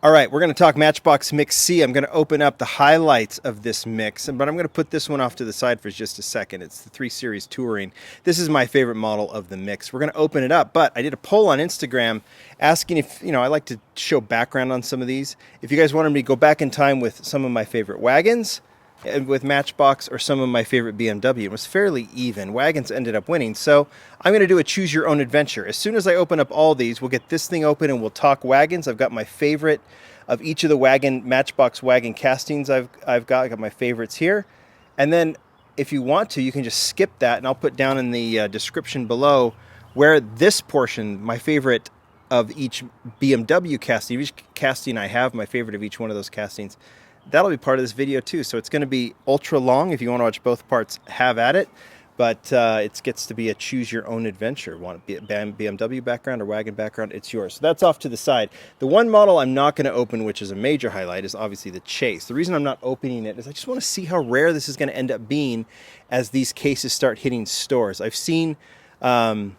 All right, we're going to talk Matchbox Mix C. I'm going to open up the highlights of this mix, but I'm going to put this one off to the side for just a second. It's the 3 Series Touring. This is my favorite model of the mix. We're going to open it up, but I did a poll on Instagram asking if, I like to show background on some of these. If you guys wanted me to go back in time with some of my favorite Wagons with Matchbox or some of my favorite BMW. It was fairly even. Wagons ended up winning, so I'm going to do a choose your own adventure. As soon as I open up all these, we'll get this thing open and we'll talk Wagons. I've got my favorite of each of the Matchbox wagon castings I've got. I got my favorites here. And then if you want to, you can just skip that, and I'll put down in the description below where this portion, my favorite of each BMW casting, each casting I have, my favorite of each one of those castings, that'll be part of this video too. So it's going to be ultra long. If you want to watch both parts, have at it. But it gets to be a choose your own adventure. Want a BMW background or wagon background? It's yours. So that's off to the side. The one model I'm not going to open, which is a major highlight, is obviously the Chase. The reason I'm not opening it is I just want to see how rare this is going to end up being as these cases start hitting stores. I've seen some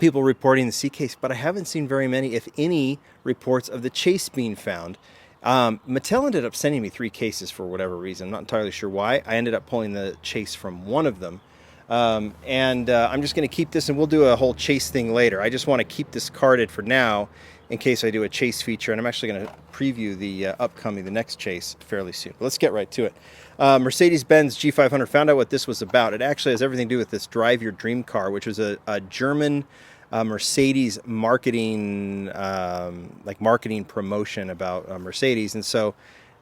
people reporting the C case, but I haven't seen very many, if any, reports of the Chase being found. Mattel ended up sending me 3 cases for whatever reason. I'm not entirely sure why. I ended up pulling the Chase from one of them. I'm just going to keep this, and we'll do a whole Chase thing later. I just want to keep this carded for now in case I do a Chase feature, and I'm actually going to preview the next Chase fairly soon. But let's get right to it. Mercedes-Benz G500, found out what this was about. It actually has everything to do with this Drive Your Dream car, which was a German Mercedes marketing promotion about Mercedes. And so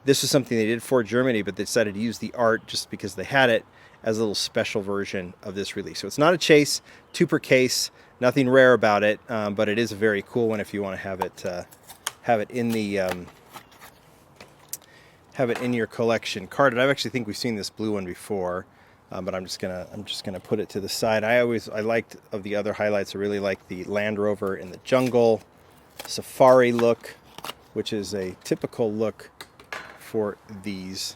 this was something they did for Germany, but they decided to use the art just because they had it as a little special version of this release. So it's not a Chase, 2 per case, nothing rare about it, but it is a very cool one if you want to have it in your collection carded. I actually think we've seen this blue one before. But I'm just gonna put it to the side. I liked, of the other highlights, I really like the Land Rover in the jungle safari look, which is a typical look for these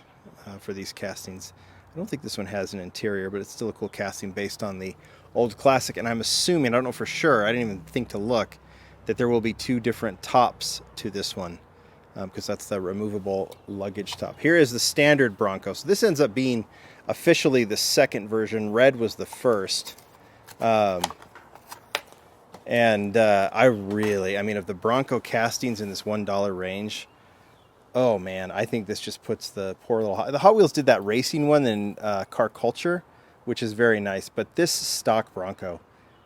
castings. I don't think this one has an interior, but it's still a cool casting based on the old classic. And I'm assuming, I don't know for sure, I didn't even think to look, that there will be 2 different tops to this one, because that's the removable luggage top. Here is the standard Bronco. So this ends up being officially the second version. Red was the first. Of the Bronco castings in this $1 range, oh man, I think this just puts the poor little... The Hot Wheels did that racing one in Car Culture, which is very nice. But this stock Bronco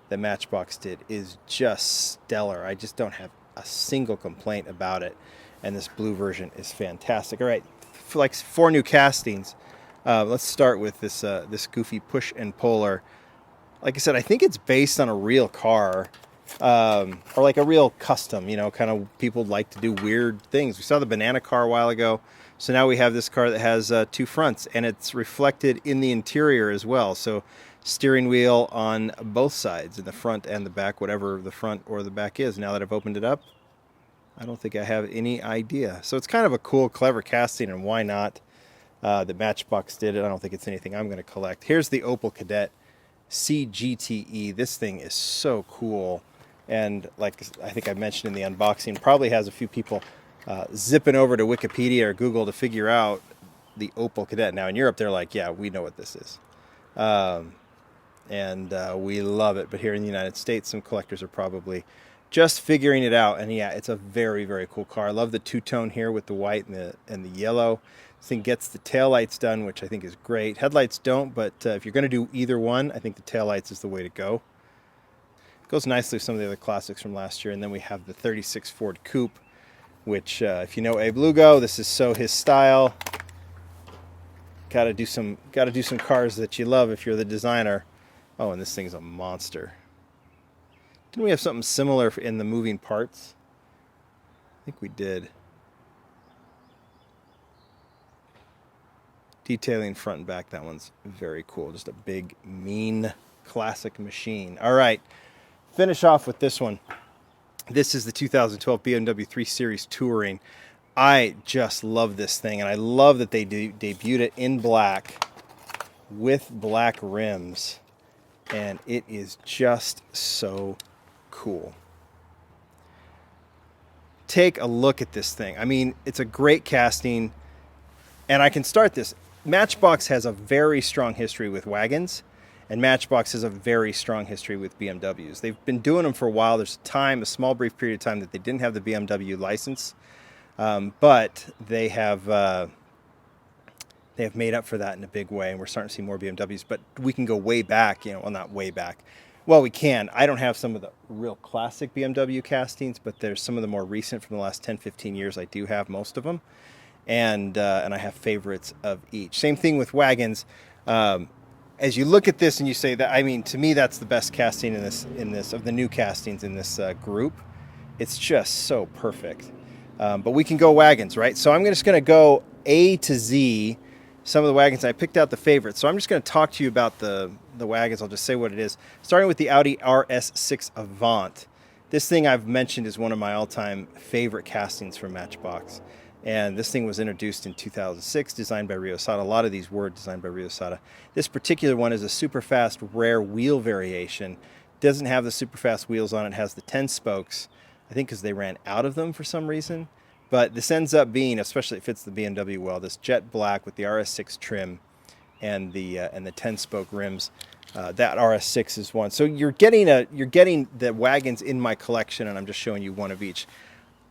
that Matchbox did is just stellar. I just don't have a single complaint about it. And this blue version is fantastic. All right, for like 4 new castings. Let's start with this goofy push and puller. Like I said, I think it's based on a real car, or like a real custom. Kind of people like to do weird things. We saw the banana car a while ago, so now we have this car that has 2 fronts, and it's reflected in the interior as well. So steering wheel on both sides, in the front and the back, whatever the front or the back is. Now that I've opened it up, I don't think I have any idea. So it's kind of a cool, clever casting, and why not? The Matchbox did it. I don't think it's anything I'm going to collect. Here's the Opel Kadett CGTE. This thing is so cool. And like I think I mentioned in the unboxing, probably has a few people zipping over to Wikipedia or Google to figure out the Opel Kadett. Now in Europe, they're like, yeah, we know what this is. We love it. But here in the United States, some collectors are probably just figuring it out. And yeah, it's a very, very cool car. I love the 2-tone here with the white and the yellow. This thing gets the taillights done, which I think is great. Headlights don't, but if you're going to do either one, I think the taillights is the way to go. It goes nicely with some of the other classics from last year. And then we have the 36 Ford Coupe, which if you know Abe Lugo, this is so his style. Got to do some cars that you love if you're the designer. Oh, and this thing's a monster. Didn't we have something similar in the moving parts? I think we did. Detailing front and back, that one's very cool. Just a big, mean, classic machine. All right, finish off with this one. This is the 2012 BMW 3 Series Touring. I just love this thing, and I love that they debuted it in black with black rims, and it is just so cool. take a look at this thing. I mean, it's a great casting, and I can start this. Matchbox has a very strong history with wagons, and Matchbox has a very strong history with BMWs. They've been doing them for a while. There's a small brief period of time that they didn't have the BMW license, but they have made up for that in a big way, and we're starting to see more BMWs. But we can go way back, well, not way back. Well, we can. I don't have some of the real classic BMW castings, but there's some of the more recent from the last 10, 15 years. I do have most of them, and I have favorites of each. Same thing with wagons. As you look at this and you say that, I mean, to me, that's the best casting in this of the new castings in this group. It's just so perfect. But we can go wagons, right? So I'm just going to go A to Z. Some of the wagons, I picked out the favorites. So I'm just going to talk to you about the wagons. I'll just say what it is. Starting with the Audi RS6 Avant. This thing I've mentioned is one of my all-time favorite castings from Matchbox. And this thing was introduced in 2006, designed by Rio Sada. A lot of these were designed by Rio Sada. This particular one is a super fast rare wheel variation. Doesn't have the super fast wheels on it. It has the 10 spokes, I think because they ran out of them for some reason. But this ends up being, especially it fits the BMW well, this jet black with the RS6 trim and the 10-spoke rims. That RS6 is one. So you're getting the wagons in my collection, and I'm just showing you one of each.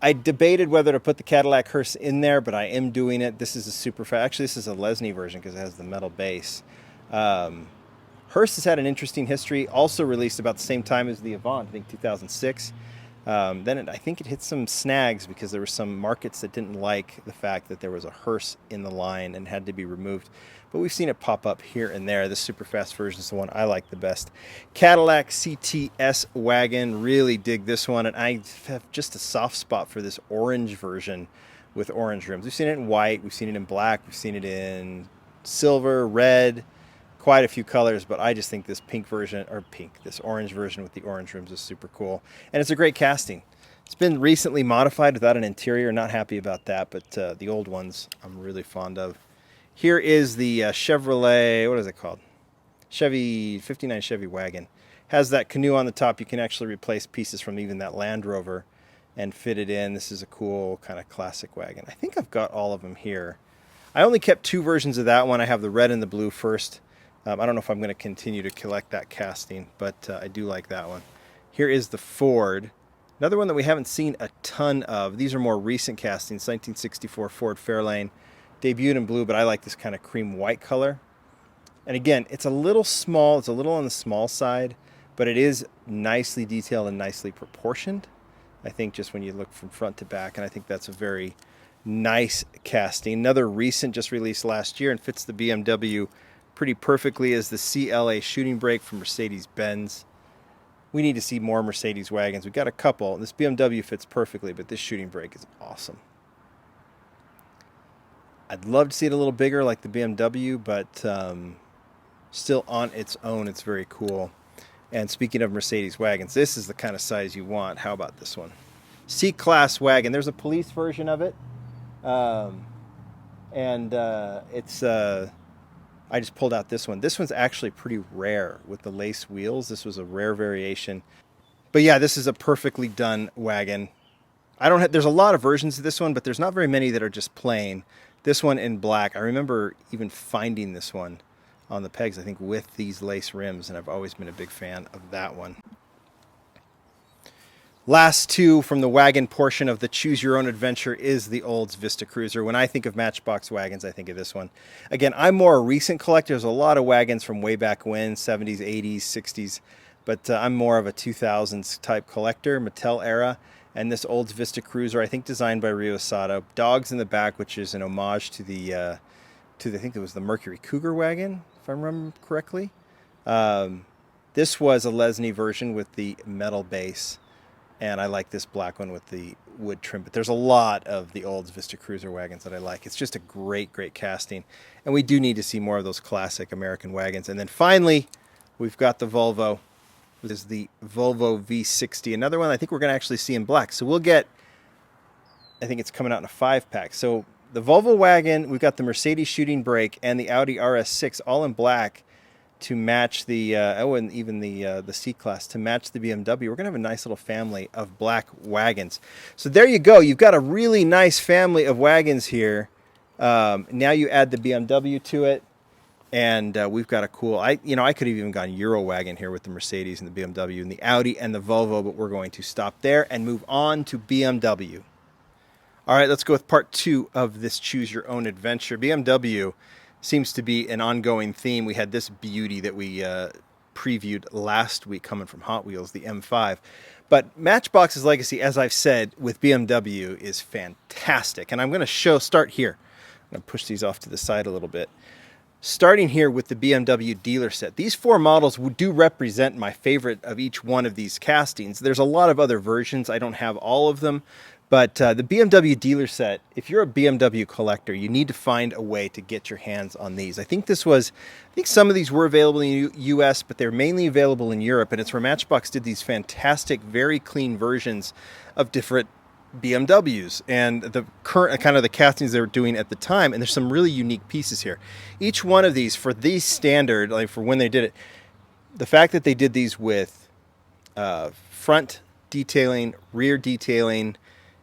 I debated whether to put the Cadillac hearse in there, but I am doing it. This is a super fast. Actually, this is a Lesney version because it has the metal base. Hearse has had an interesting history. Also released about the same time as the Avant, I think 2006. I think it hit some snags because there were some markets that didn't like the fact that there was a hearse in the line and had to be removed. But we've seen it pop up here and there. This super fast version is the one I like the best. Cadillac CTS wagon, really dig this one. And I have just a soft spot for this orange version with orange rims. We've seen it in white, we've seen it in black, we've seen it in silver, red, quite a few colors, but I just think this this orange version with the orange rims is super cool. And it's a great casting. It's been recently modified without an interior. Not happy about that, but the old ones I'm really fond of. Here is the Chevrolet, what is it called? 59 Chevy wagon. Has that canoe on the top. You can actually replace pieces from even that Land Rover and fit it in. This is a cool kind of classic wagon. I think I've got all of them here. I only kept two versions of that one. I have the red and the blue first. I don't know if I'm going to continue to collect that casting, but I do like that one. Here is the Ford. Another one that we haven't seen a ton of. These are more recent castings. 1964 Ford Fairlane. Debuted in blue, but I like this kind of cream white color. And again, it's a little small. It's a little on the small side, but it is nicely detailed and nicely proportioned. I think just when you look from front to back, and I think that's a very nice casting. Another recent, just released last year and fits the BMW pretty perfectly, is the CLA shooting brake from Mercedes-Benz. We need to see more Mercedes wagons. We've got a couple. This BMW fits perfectly, but this shooting brake is awesome. I'd love to see it a little bigger like the BMW, but still on its own, it's very cool. And speaking of Mercedes wagons, this is the kind of size you want. How about this one? C-Class wagon. There's a police version of it. I just pulled out this one. This one's actually pretty rare with the lace wheels. This was a rare variation. But yeah, this is a perfectly done wagon. There's a lot of versions of this one, but there's not very many that are just plain. This one in black. I remember even finding this one on the pegs, I think, with these lace rims, and I've always been a big fan of that one. Last two from the wagon portion of the Choose Your Own Adventure is the Olds Vista Cruiser. When I think of Matchbox wagons, I think of this one. Again, I'm more a recent collector. There's a lot of wagons from way back when, 70s, 80s, 60s, but I'm more of a 2000s type collector, Mattel era. And this Olds Vista Cruiser, I think designed by Rio Sada. Dogs in the back, which is an homage to I think it was the Mercury Cougar wagon, if I remember correctly. This was a Lesney version with the metal base. And I like this black one with the wood trim. But there's a lot of the Olds Vista Cruiser wagons that I like. It's just a great, great casting. And we do need to see more of those classic American wagons. And then finally, we've got the Volvo. This is the Volvo V60. Another one I think we're going to actually see in black. So we'll get, I think it's coming out in a 5-pack. So the Volvo wagon, we've got the Mercedes shooting brake and the Audi RS6 all in black. to match the and even the C-Class to match the BMW. We're going to have a nice little family of black wagons. So there you go. You've got a really nice family of wagons here. Now you add the BMW to it, and we've got a cool. I could have even gone Euro wagon here with the Mercedes and the BMW and the Audi and the Volvo, but we're going to stop there and move on to BMW. All right, let's go with part 2 of this Choose Your Own Adventure. BMW seems to be an ongoing theme. We had this beauty that we previewed last week coming from Hot Wheels, the M5. But Matchbox's legacy, as I've said, with BMW is fantastic. And I'm going to start here. I'm going to push these off to the side a little bit. Starting here with the BMW dealer set. These 4 models do represent my favorite of each one of these castings. There's a lot of other versions. I don't have all of them. But the BMW dealer set, if you're a BMW collector, you need to find a way to get your hands on these. I think some of these were available in the US, but they're mainly available in Europe. And it's where Matchbox did these fantastic, very clean versions of different BMWs and the current kind of the castings they were doing at the time. And there's some really unique pieces here. Each one of these, for these standard, like for when they did it, the fact that they did these with front detailing, rear detailing,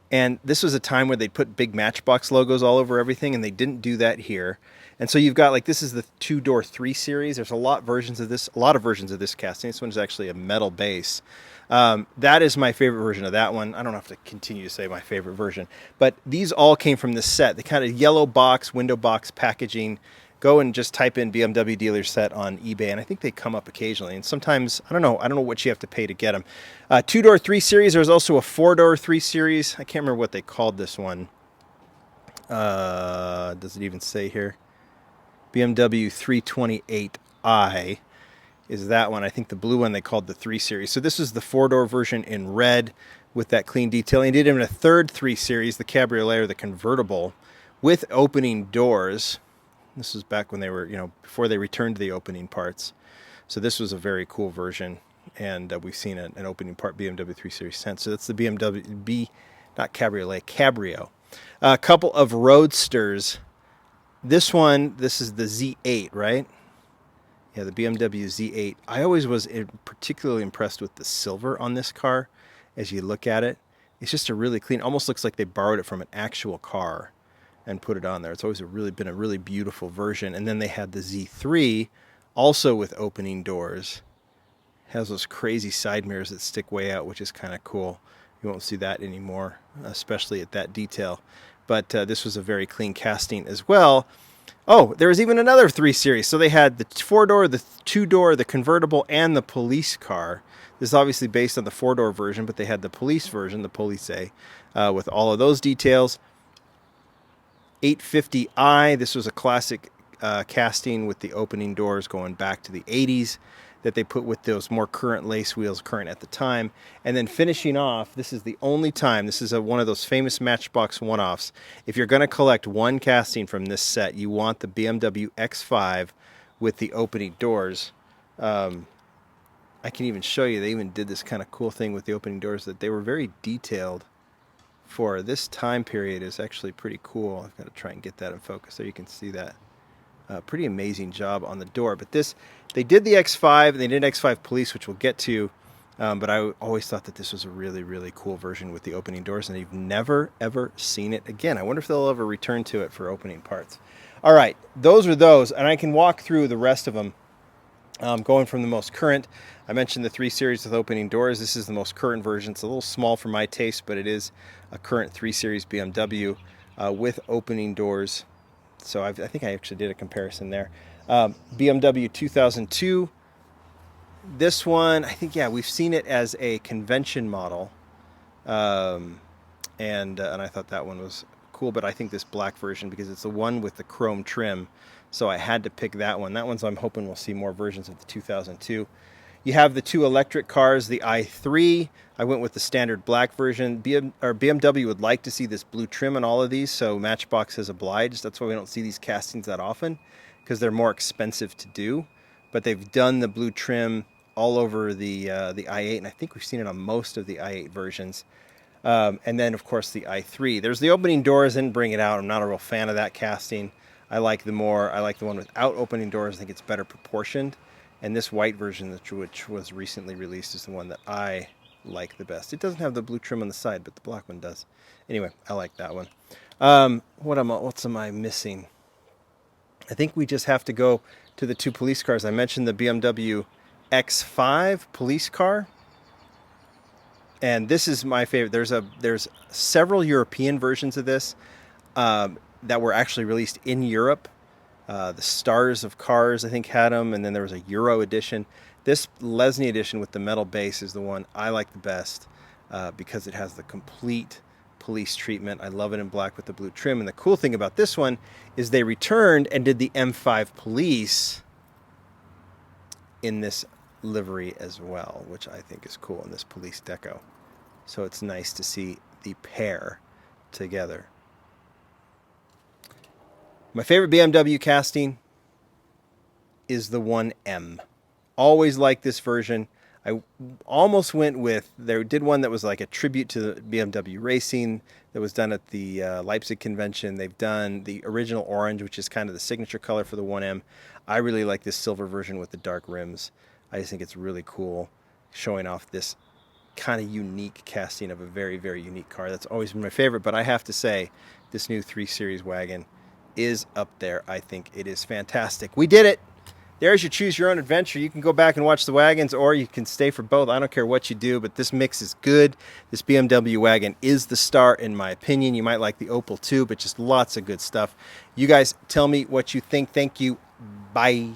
and this was a time where they put big Matchbox logos all over everything, and they didn't do that here. And so you've got, like, this is the 2-door 3 Series. There's a lot of versions of this casting. This one's actually a metal base. That is my favorite version of that one. I don't have to continue to say my favorite version. But these all came from this set. The kind of yellow box, window box packaging. Go and just type in BMW dealer set on eBay, and I think they come up occasionally. And sometimes, I don't know what you have to pay to get them. 2-door 3 Series. There's also a 4-door 3 Series. I can't remember what they called this one. Does it even say here? BMW 328i is that one. I think the blue one they called the 3 Series. So this is the 4-door version in red with that clean detailing. They did even a 3rd 3 Series, the Cabriolet or the convertible, with opening doors. This was back when they were, before they returned to the opening parts. So this was a very cool version, and we've seen an opening part BMW 3 Series since. So that's the BMW, not Cabriolet, Cabrio. A couple of Roadsters. This is the Z8, right? Yeah, the BMW Z8. I always was particularly impressed with the silver on this car as you look at it. It's just a really clean, almost looks like they borrowed it from an actual car and put it on there. It's always been a really beautiful version. And then they had the Z3, also with opening doors. Has those crazy side mirrors that stick way out, which is kind of cool. You won't see that anymore, especially at that detail. But this was a very clean casting as well. Oh, there was even another 3 Series. So they had the 4-door, the 2-door, the convertible, and the police car. This is obviously based on the 4-door version, but they had the police version, the Police, with all of those details. 850i, this was a classic casting with the opening doors going back to the 80s that they put with those more current lace wheels, current at the time. And then finishing off, this is the only time, this is one of those famous Matchbox one-offs. If you're going to collect one casting from this set, you want the BMW X5 with the opening doors. I can even show you, they even did this kind of cool thing with the opening doors that they were very detailed for this time period. Is actually pretty cool. I've got to try and get that in focus. There you can see that. Pretty amazing job on the door. But they did the X5, and they did X5 Police, which we'll get to. But I always thought that this was a really, really cool version with the opening doors, and you've never, ever seen it again. I wonder if they'll ever return to it for opening parts. All right, those are those, and I can walk through the rest of them. Going from the most current, I mentioned the 3 Series with opening doors. This is the most current version. It's a little small for my taste, but it is a current 3 Series BMW with opening doors. So I think I actually did a comparison there. BMW 2002. This one, I think, yeah, we've seen it as a convention model. And I thought that one was cool, but I think this black version, because it's the one with the chrome trim, so I had to pick that one. That one's, I'm hoping we'll see more versions of the 2002. You have the 2 electric cars, the i3. I went with the standard black version. BMW would like to see this blue trim on all of these, so Matchbox has obliged. That's why we don't see these castings that often, because they're more expensive to do. But they've done the blue trim all over the i8, and I think we've seen it on most of the i8 versions. And then, of course, the i3. There's the opening doors. Didn't bring it out. I'm not a real fan of that casting. I like the one without opening doors. I think it's better proportioned. And this white version, which was recently released, is the one that I like the best. It doesn't have the blue trim on the side, but the black one does. Anyway, I like that one. What am I missing? I think we just have to go to the two police cars. I mentioned the BMW X5 police car, and this is my favorite. There's several European versions of this that were actually released in Europe. The Stars of Cars, I think, had them, and then there was a Euro edition. This Lesney edition with the metal base is the one I like the best because it has the complete police treatment. I love it in black with the blue trim. And the cool thing about this one is they returned and did the M5 police in this livery as well, which I think is cool, in this police deco. So it's nice to see the pair together. My favorite BMW casting is the 1M. Always liked this version. I almost went with, they did one that was like a tribute to the BMW racing that was done at the Leipzig convention. They've done the original orange, which is kind of the signature color for the 1M. I really like this silver version with the dark rims. I just think it's really cool, showing off this kind of unique casting of a very, very unique car. That's always been my favorite, but I have to say this new 3 Series wagon is up there. I think it is fantastic. We did it. There's your choose your own adventure. You can go back and watch the wagons, or you can stay for both. I don't care what you do, but this mix is good. This BMW wagon is the star in my opinion. You might like the Opel too, but just lots of good stuff. You guys tell me what you think. Thank you. Bye.